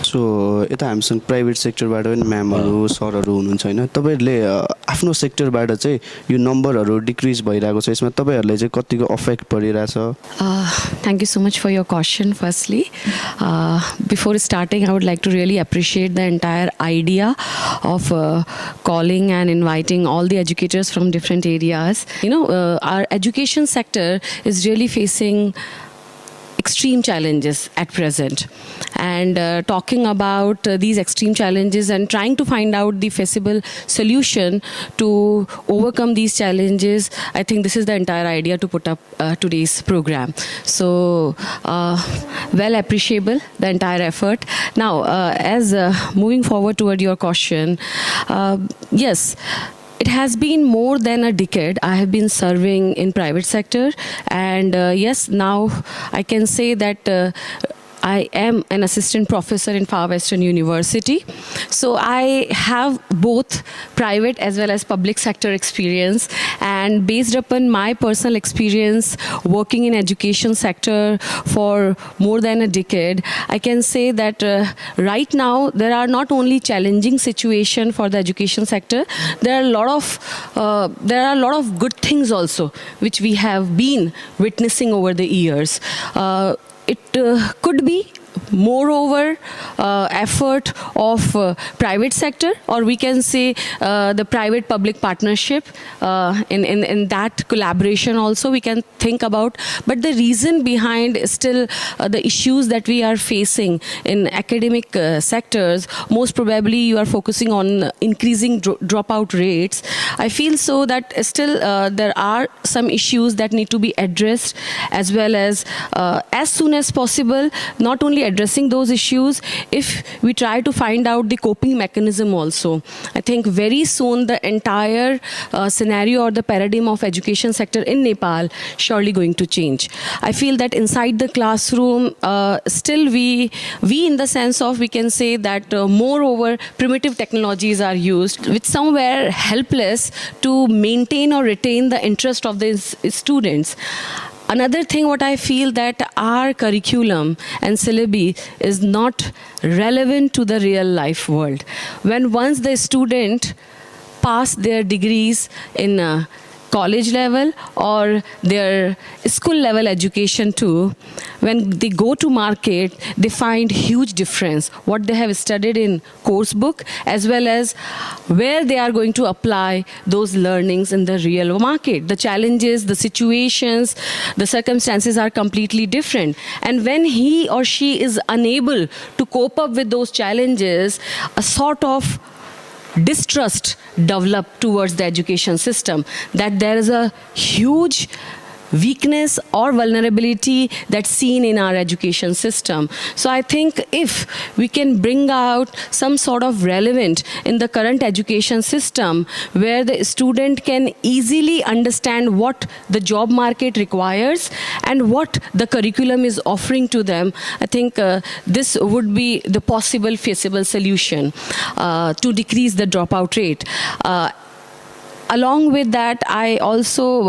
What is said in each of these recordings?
सो यता हामीसँग प्राइभेट सेक्टरबाट पनि म्यामहरू सरहरू हुनुहुन्छ होइन, तपाईँहरूले आफ्नो सेक्टरबाट चाहिँ यो नम्बरहरू डिक्रिज भइरहेको छ, यसमा तपाईँहरूलाई चाहिँ कतिको अफेक्ट परिरहेछ? Thank you so much for your question firstly. Before starting, I would like to really appreciate the entire idea of calling and inviting all the educators from different areas. You know, our education sector is really facing extreme challenges at present, and talking about these extreme challenges and trying to find out the feasible solution to overcome these challenges, I think this is the entire idea to put up today's program. So well appreciable the entire effort. Now as moving forward toward your question, yes, it has been more than a decade I have been serving in private sector, and yes, now I can say that I am an assistant professor in Far Western University. So I have both private as well as public sector experience, and based upon my personal experience working in education sector for more than a decade, I can say that right now there are not only challenging situation for the education sector, there are a lot of good things also which we have been witnessing over the years. It could be moreover effort of private sector, or we can say the private public partnership, in that collaboration also we can think about. But the reason behind is still the issues that we are facing in academic sectors. Most probably you are focusing on increasing dropout rates. I feel so that still there are some issues that need to be addressed, as well as soon as possible, not only addressing those issues, if we try to find out the coping mechanism also. I think very soon the entire scenario or the paradigm of education sector in Nepal surely going to change. I feel that inside the classroom, still we in the sense of, we can say that moreover primitive technologies are used, which somewhere helpless to maintain or retain the interest of the students. Another thing what I feel, that our curriculum and syllabi is not relevant to the real life world. When once the student pass their degrees in college level or their school level education too, when they go to market, they find huge difference what they have studied in course book, as well as where they are going to apply those learnings in the real market. The challenges, the situations, the circumstances are completely different, and when he or she is unable to cope up with those challenges, a sort of distrust develop towards the education system, that there is a huge weakness or vulnerability that's seen in our education system. So I think if we can bring out some sort of relevant in the current education system, where the student can easily understand what the job market requires and what the curriculum is offering to them, I think this would be the possible feasible solution to decrease the dropout rate. Along with that, I also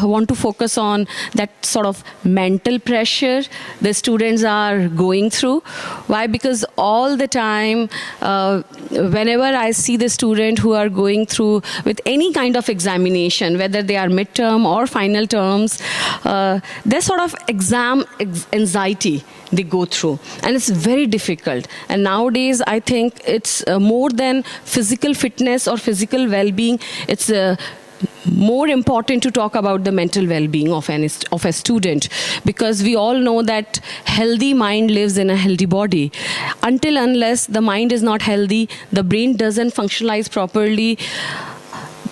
want to focus on that sort of mental pressure the students are going through. Why? Because all the time, whenever I see the student who are going through with any kind of examination, whether they are midterm or final terms, there's sort of exam anxiety they go through, and it's very difficult. And nowadays, I think it's more than physical fitness or physical well-being. It's more important to talk about the mental well-being of a student, because we all know that healthy mind lives in a healthy body. Unless the mind is not healthy, the brain doesn't functionalize properly,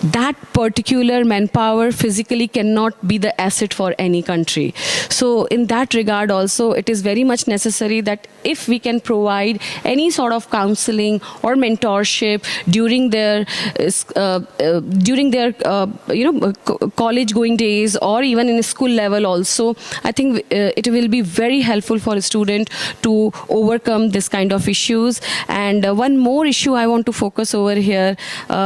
that particular manpower physically cannot be the asset for any country. So in that regard also, it is very much necessary that if we can provide any sort of counseling or mentorship during their college going days, or even in school level also, I think it will be very helpful for a student to overcome this kind of issues. And one more issue I want to focus over here,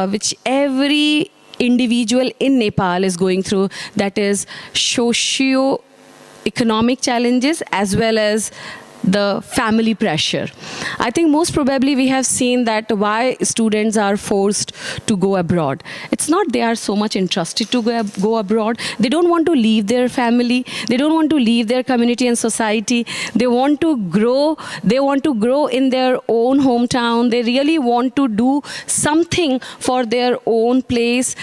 which every individual in Nepal is going through, that is socio-economic challenges as well as the family pressure. I think most probably we have seen that why students are forced to go abroad. It's not they are so much interested to go abroad. They don't want to leave their family. They don't want to leave their community and society. They want to grow. They want to grow in their own hometown. They really want to do something for their own place.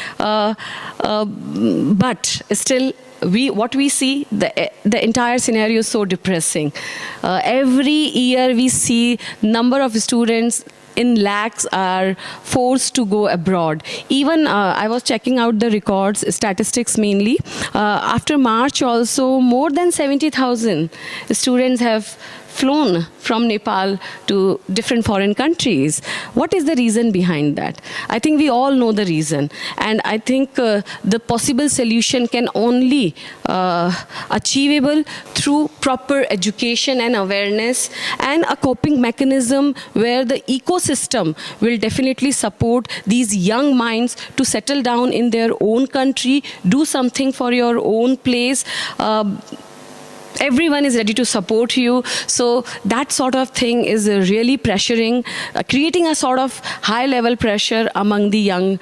But still, what we see, the entire scenario is so depressing. Every year we see number of students in lakhs are forced to go abroad. Even I was checking out the records, statistics mainly. After March also, more than 70,000 students have flown from Nepal to different foreign countries. What is the reason behind that? I think we all know the reason. And I think the possible solution can only achievable through proper education and awareness and a coping mechanism where the ecosystem will definitely support these young minds to settle down in their own country, do something for your own place. Everyone is ready to support you. So that sort of thing is really pressuring, creating a sort of high level pressure among the young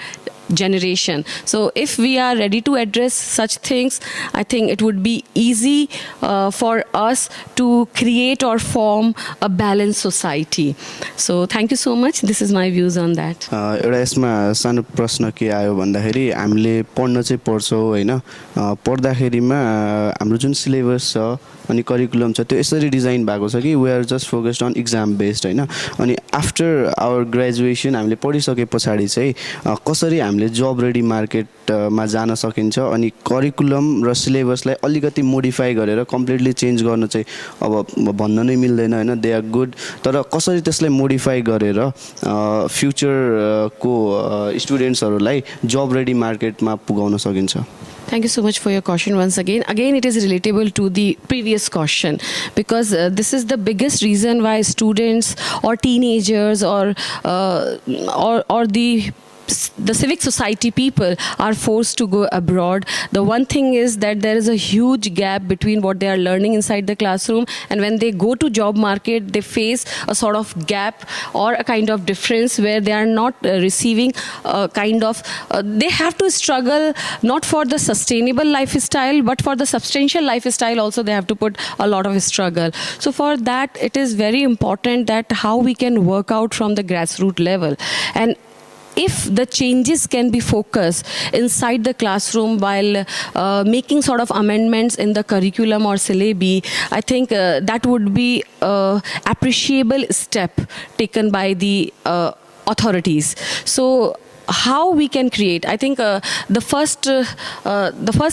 generation. So if we are ready to address such things, I think it would be easy for us to create or form a balanced society. So thank you so much. This is my views on that. एउटा यसमा सानो प्रश्न के आयो भन्दाखेरि हामीले पढ्न चाहिँ पढ्छौँ होइन, पढ्दाखेरिमा हाम्रो जुन सिलेबस छ अनि करिकुलम छ त्यो यसरी डिजाइन भएको छ कि we are just focused on exam based होइन. अनि आफ्टर आवर ग्रेजुएसन हामीले पढिसके पछाडि चाहिँ कसरी हामीले जब रेडी मार्केटमा जान सकिन्छ अनि करिकुलम र सिलेबसलाई अलिकति मोडिफाई गरेर कम्प्लिटली चेन्ज गर्न चाहिँ अब भन्न नै मिल्दैन होइन. दे आर गुड, तर कसरी त्यसलाई मोडिफाई गरेर फ्युचरको स्टुडेन्ट्सहरूलाई जब रेडी मार्केटमा पुगाउन सकिन्छ? Thank you so much for your question once again. Again, it is relatable to the previous question because this is the biggest reason why students or teenagers or the civic society people are forced to go abroad. The one thing is that there is a huge gap between what they are learning inside the classroom and when they go to job market, they face a sort of gap or a kind of difference where they are not receiving a kind of, they have to struggle not for the sustainable lifestyle, but for the substantial lifestyle also they have to put a lot of struggle. So for that, it is very important that how we can work out from the grassroots level. And if the changes can be focused inside the classroom while making sort of amendments in the curriculum or syllabi, I think that would be an appreciable step taken by the authorities. So how we can create, I think the first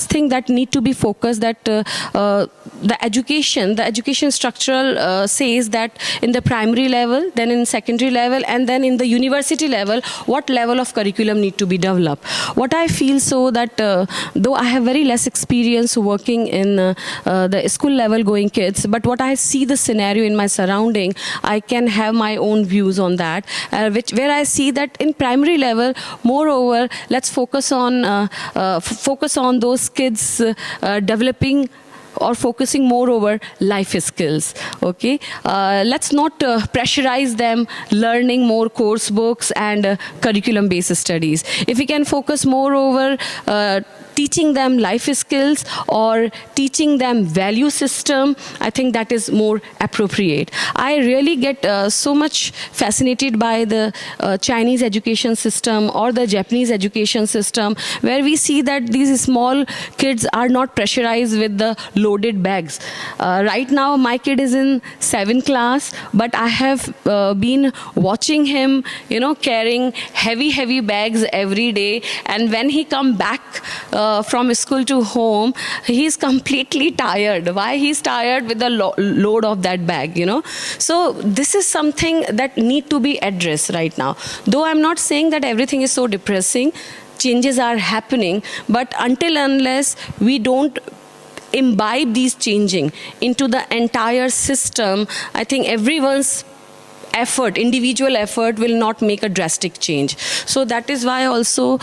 thing that need to be focused, that the education structural says that in the primary level, then in secondary level, and then in the university level, what level of curriculum need to be developed. What I feel so that though I have very less experience working in the school level going kids, but what I see the scenario in my surrounding, I can have my own views on that, where I see that in primary level, moreover, let's focus on those kids developing or focusing more over life skills. Okay, let's not pressurize them learning more course books and curriculum based studies. If we can focus more over teaching them life skills or teaching them value system, I think that is more appropriate. I really get so much fascinated by the Chinese education system or the Japanese education system, where we see that these small kids are not pressurized with the loaded bags. Right now my kid is in 7th class, but I have been watching him, carrying heavy bags every day, and when he come back from school to home, he's completely tired. Why he's tired? With the load of that bag, So this is something that need to be addressed right now. Though I'm not saying that everything is so depressing, changes are happening, but until unless we don't imbibe these changing into the entire system, I think everyone's effort, individual effort will not make a drastic change. So that is why also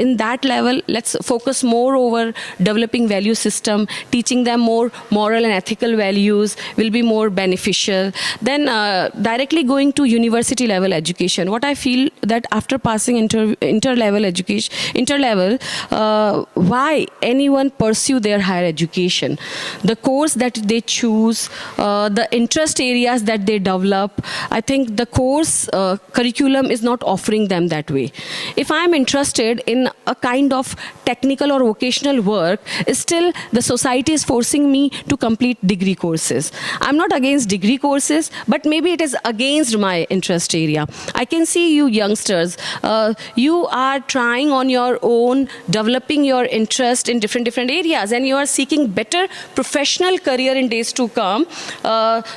in that level, let's focus more over developing value system, teaching them more moral and ethical values will be more beneficial. Then directly going to university level education, what I feel that after passing inter-level education, why anyone pursue their higher education? The course that they choose, the interest areas that they develop, I think the course curriculum is not offering them that way. If I am interested in a kind of technical or vocational work, still the society is forcing me to complete degree courses. I'm not against degree courses, but maybe it is against my interest area. I can see you youngsters, you are trying on your own, developing your interest in different areas, and you are seeking better professional career in days to come,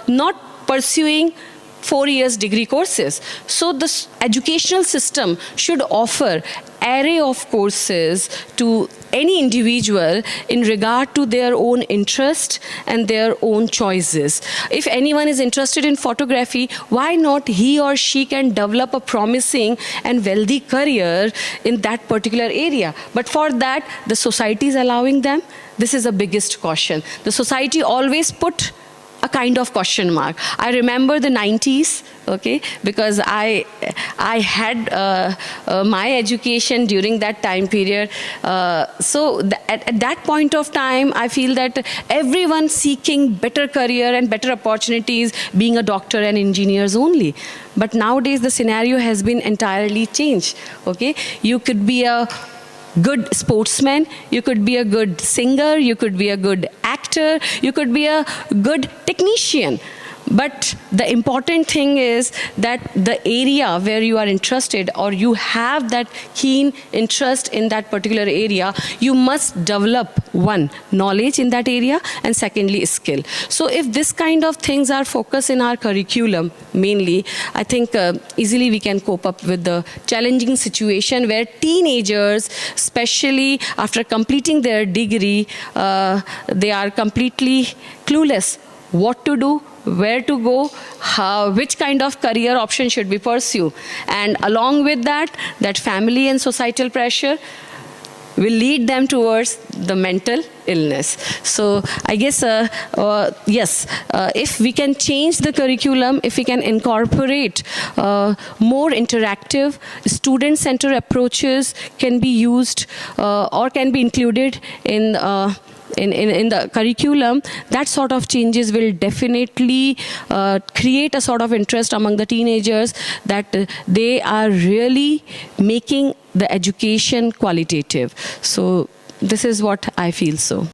not pursuing 4 years degree courses. So the educational system should offer array of courses to any individual in regard to their own interest and their own choices. If anyone is interested in photography, why not he or she can develop a promising and wealthy career in that particular area? But for that, the society is allowing them. This is the biggest caution. The society always put a kind of question mark. I remember the 90s, okay, because I had my education during that time period. So at that point of time, I feel that everyone seeking better career and better opportunities, being a doctor and engineers only. But nowadays, the scenario has been entirely changed, okay? You could be a good sportsman, you could be a good singer, you could be a good actor, you could be a good technician. But the important thing is that the area where you are interested or you have that keen interest in that particular area, you must develop one, knowledge in that area, and secondly, skill. So if this kind of things are focused in our curriculum mainly, I think easily we can cope up with the challenging situation where teenagers, especially after completing their degree, they are completely clueless what to do, where to go, which kind of career option should be pursued. And along with that family and societal pressure will lead them towards the mental illness. So I guess, yes, if we can change the curriculum, if we can incorporate more interactive, student-centered approaches can be used or can be included in the curriculum, that sort of changes will definitely create a sort of interest among the teenagers that they are really making the education qualitative. So this is what I feel so.